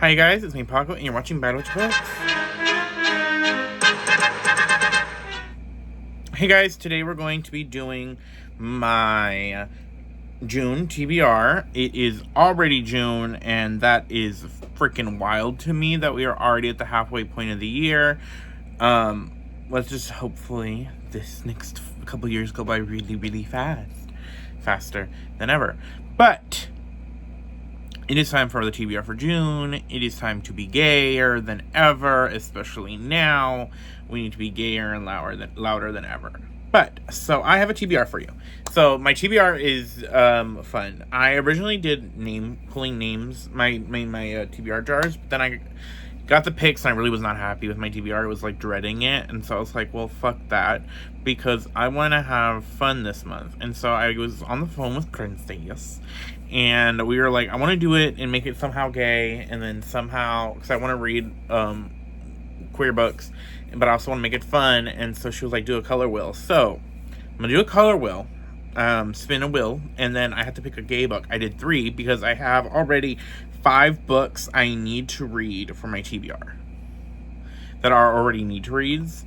Hi guys, it's me Paco, and you're watching Battle with Books. Hey guys, today we're going to be doing my June TBR. It is already June, and that is freaking wild to me that we are already at the halfway point of the year. Let's just hopefully this next couple years go by really, really fast. Faster than ever. But it is time for the TBR for June. It is time to be gayer than ever, especially now. We need to be gayer and louder than ever. But, so I have a TBR for you. So, my TBR is fun. I originally did pulling names, my TBR jars, but then I got the picks and I really was not happy with my TBR. I was like dreading it, and so I was like, well, fuck that, because I want to have fun this month. And so I was on the phone with Princess, and we were like, I want to do it and make it somehow gay, and then somehow, because I want to read queer books, but I also want to make it fun. And so she was like, do a color wheel. So I'm gonna do a color wheel, spin a wheel, and then I had to pick a gay book. I did 3 because I have already 5 books I need to read for my TBR that are already need to reads,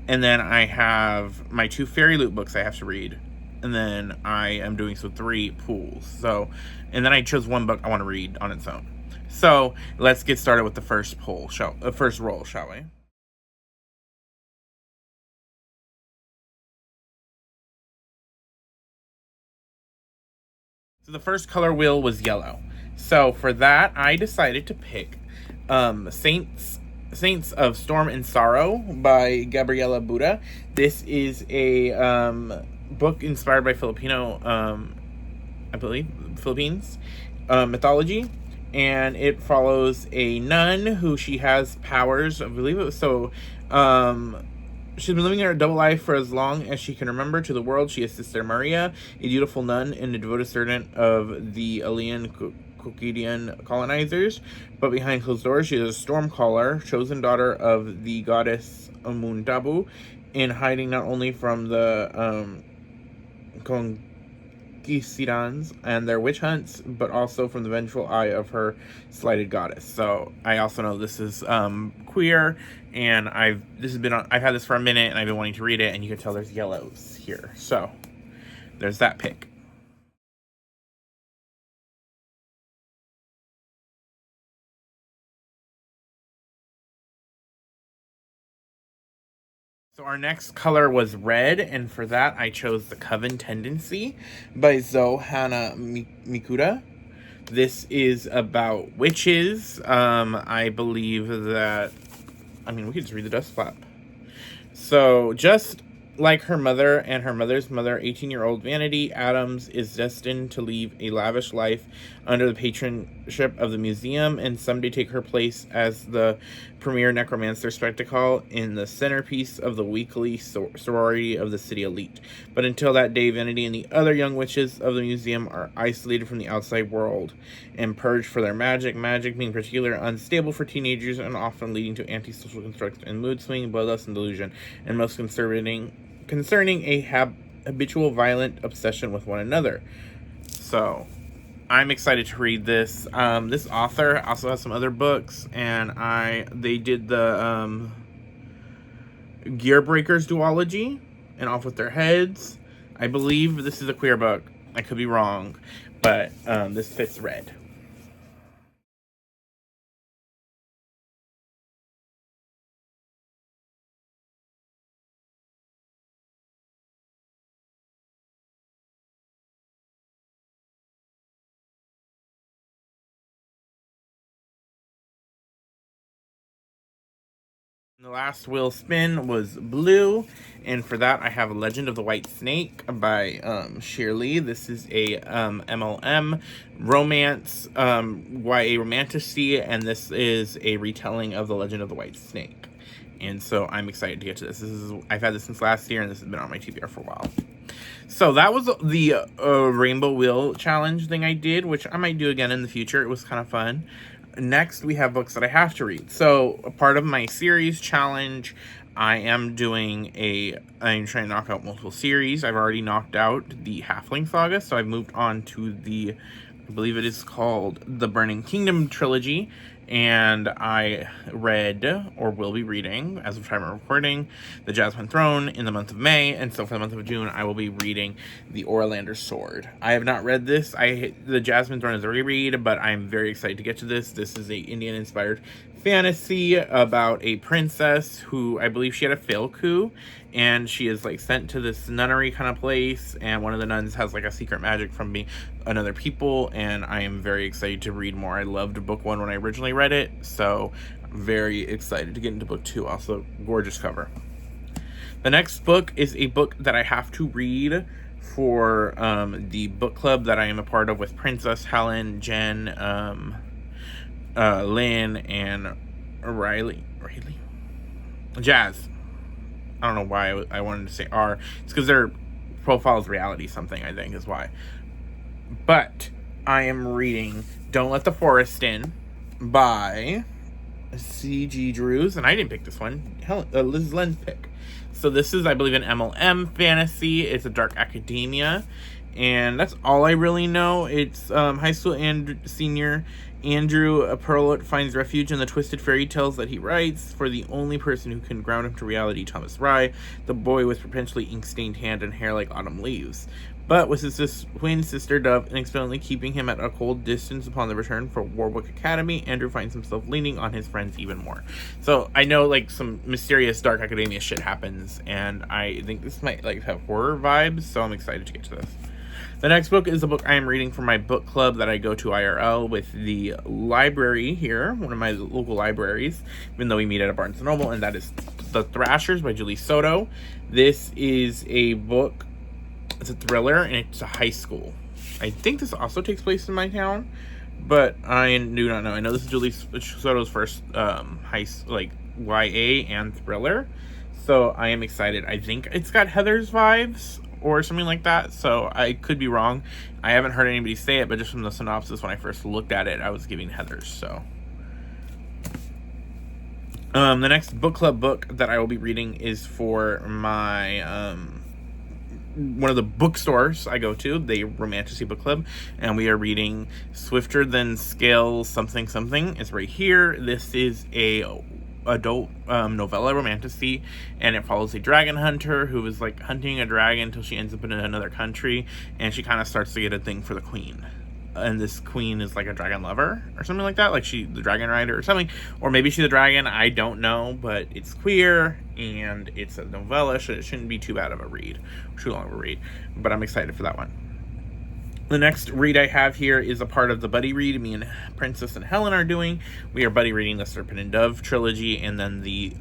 and then I have my 2 fairy loot books I have to read, and then I am doing 3 pools. So, and then I chose 1 book I want to read on its own. So let's get started with the first roll, shall we? So the first color wheel was yellow. So for that, I decided to pick Saints of Storm and Sorrow by Gabriela Buda. This is a book inspired by Philippines mythology, and it follows a nun who she has powers. I believe it was so. She's been living her double life for as long as she can remember. To the world, she is Sister Maria, a beautiful nun and a devoted servant of the alien Kokedian colonizers. But behind closed doors, she is a stormcaller, chosen daughter of the goddess Amundabu, in hiding not only from the Conquistadors and their witch hunts, but also from the vengeful eye of her slighted goddess. So I also know this is queer, and I've had this for a minute, and I've been wanting to read it, and you can tell there's yellows here. So there's that pick. So our next color was red, and for that I chose The Coven Tendency by Zoe Hana Mikuda. This is about witches. I believe that, we could just read the dust flap. So, just like her mother and her mother's mother, 18-year-old Vanity Adams is destined to lead a lavish life under the patronship of the museum and someday take her place as the premier necromancer spectacle in the centerpiece of the weekly sorority of the city elite. But until that day, Vanity and the other young witches of the museum are isolated from the outside world and purged for their magic being particularly unstable for teenagers and often leading to antisocial constructs and mood swing, bloodlust, and delusion, and most concerning a habitual violent obsession with one another. So I'm excited to read this. This author also has some other books, and they did the Gear Breakers duology and Off With Their Heads. I believe this is a queer book. I could be wrong, but this fits red. The last wheel spin was blue, and for that I have Legend of the White Snake by Shirley. This is a MLM romance, YA romantasy, and this is a retelling of the Legend of the White Snake. And so I'm excited to get to this. I've had this since last year, and this has been on my TBR for a while. So that was the Rainbow Wheel Challenge thing I did, which I might do again in the future. It was kind of fun. Next, we have books that I have to read. So, a part of my series challenge, I'm trying to knock out multiple series. I've already knocked out the Halfling Saga, so I've moved on to I believe it is called the Burning Kingdom trilogy. And I read, or will be reading, as of time of recording, The Jasmine Throne in the month of May. And so for the month of June, I will be reading The Orlander Sword. I have not read this. The Jasmine Throne is a reread, but I'm very excited to get to this. This is a Indian-inspired fantasy about a princess who, I believe she had a failed coup, and she is like sent to this nunnery kind of place, and one of the nuns has like a secret magic from being another people, and I am very excited to read more. I loved book 1 when I originally read it, so I'm very excited to get into book 2. Also, gorgeous cover. The next book is a book that I have to read for the book club that I am a part of with Princess, Helen, Jen, Lynn, and Riley, Jazz. I don't know why I wanted to say R. It's because their profile's reality something, I think, is why. But I am reading Don't Let the Forest In by C.G. Drews, and I didn't pick this one. Liz Len's pick. So this is, I believe, an MLM fantasy. It's a dark academia, and that's all I really know. It's high school senior Andrew Perlot finds refuge in the twisted fairy tales that he writes for the only person who can ground him to reality, Thomas Rye, the boy with perpetually ink-stained hand and hair like autumn leaves. But with his twin sister Dove inexplicably keeping him at a cold distance upon the return from Warwick Academy, Andrew finds himself leaning on his friends even more. So I know like some mysterious dark academia shit happens, and I think this might like have horror vibes, so I'm excited to get to this. The next book is a book I am reading for my book club that I go to IRL with the library here, one of my local libraries, even though we meet at a Barnes & Noble, and that is The Thrashers by Julie Soto. This is a book, it's a thriller, and it's a high school. I think this also takes place in my town, but I do not know. I know this is Julie Soto's first YA and thriller, so I am excited. I think it's got Heather's vibes, or something like that, so I could be wrong. I haven't heard anybody say it, but just from the synopsis when I first looked at it, I was giving Heather's, so. The next book club book that I will be reading is for my, one of the bookstores I go to, the Romantasy Book Club, and we are reading Swifter Than Scale something something. It's right here. This is a adult novella romantasy, and it follows a dragon hunter who is like hunting a dragon until she ends up in another country, and she kind of starts to get a thing for the queen, and this queen is like a dragon lover or something like that, like she the dragon rider or something, or maybe she's a dragon, I don't know, but it's queer and it's a novella, so it shouldn't be too bad of a read, too long of a read, but I'm excited for that one. The next read I have here is a part of the buddy read me and Princess and Helen are doing. We are buddy reading the Serpent and Dove trilogy, and then the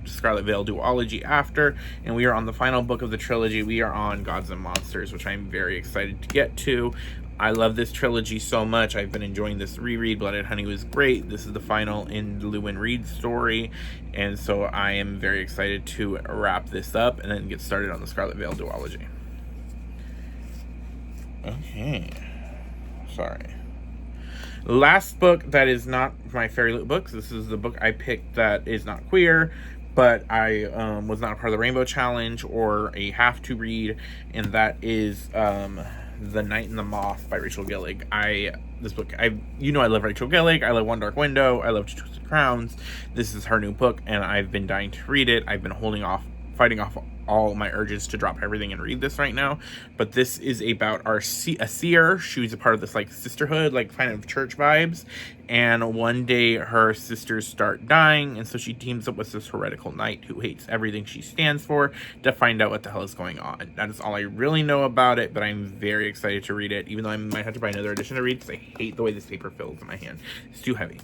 Scarlet Veil duology after, and we are on the final book of the trilogy. We are on Gods and Monsters, which I'm very excited to get to. I love this trilogy so much. I've been enjoying this reread. Blooded Honey was great. This is the final in the Llewyn Reed story, and so I am very excited to wrap this up and then get started on the Scarlet Veil duology. Okay, sorry. Last book that is not my Fairy Loot books. This is the book I picked that is not queer, but I was not a part of the Rainbow Challenge or a have to read, and that is The Night and the Moth by Rachel Gillig. I love Rachel Gillig. I love One Dark Window. I love Two Twisted Crowns. This is her new book, and I've been dying to read it. I've been fighting off all my urges to drop everything and read this right now, but this is about a seer. She's a part of this like sisterhood, like kind of church vibes, and one day her sisters start dying, and so she teams up with this heretical knight who hates everything she stands for to find out what the hell is going on. That is all I really know about it, but I'm very excited to read it, even though I might have to buy another edition to read because I hate the way this paper feels in my hand. It's too heavy.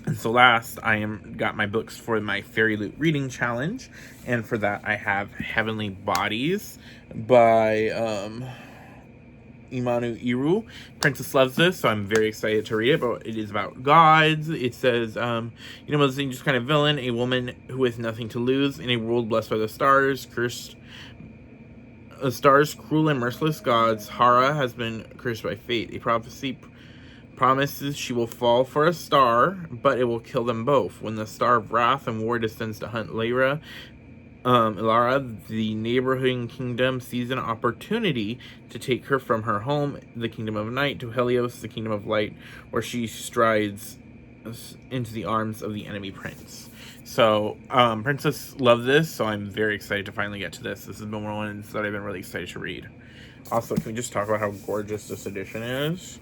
And so last, got my books for my Fairy Loot Reading Challenge, and for that I have Heavenly Bodies by Imanu Iru. Princess loves this, so I'm very excited to read it, but it is about gods. It says, this dangerous kind of villain, a woman who has nothing to lose, in a world blessed by the stars, cruel and merciless gods, Hara has been cursed by fate. A prophecy promises she will fall for a star, but it will kill them both. When the star of wrath and war descends to hunt Lyra, Ilara, the neighboring kingdom, sees an opportunity to take her from her home, the kingdom of night, to Helios, the kingdom of light, where she strides into the arms of the enemy prince. So, Princess loved this, so I'm very excited to finally get to this. This has been one of the ones that I've been really excited to read. Also, can we just talk about how gorgeous this edition is?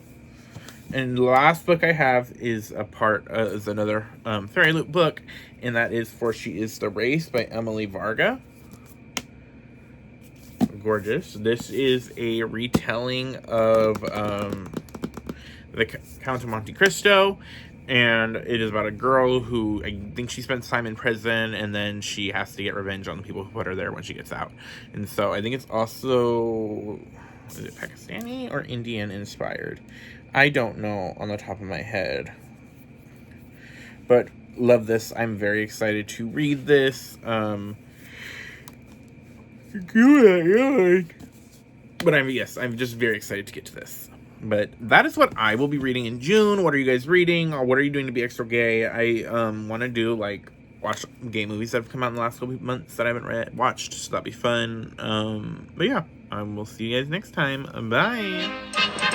And the last book I have is is another Fairy Loot book, and that is For She Is the Race by Emily Varga. Gorgeous. This is a retelling of the Count of Monte Cristo, and it is about a girl who, I think she spends time in prison, and then she has to get revenge on the people who put her there when she gets out. And so I think it's also, is it Pakistani or Indian inspired? I don't know on the top of my head. But love this. I'm very excited to read this. But I'm just very excited to get to this. But that is what I will be reading in June. What are you guys reading? Or what are you doing to be extra gay? I want to do, like, watch gay movies that have come out in the last couple of months that I haven't watched. So that'd be fun. But yeah, we'll see you guys next time. Bye.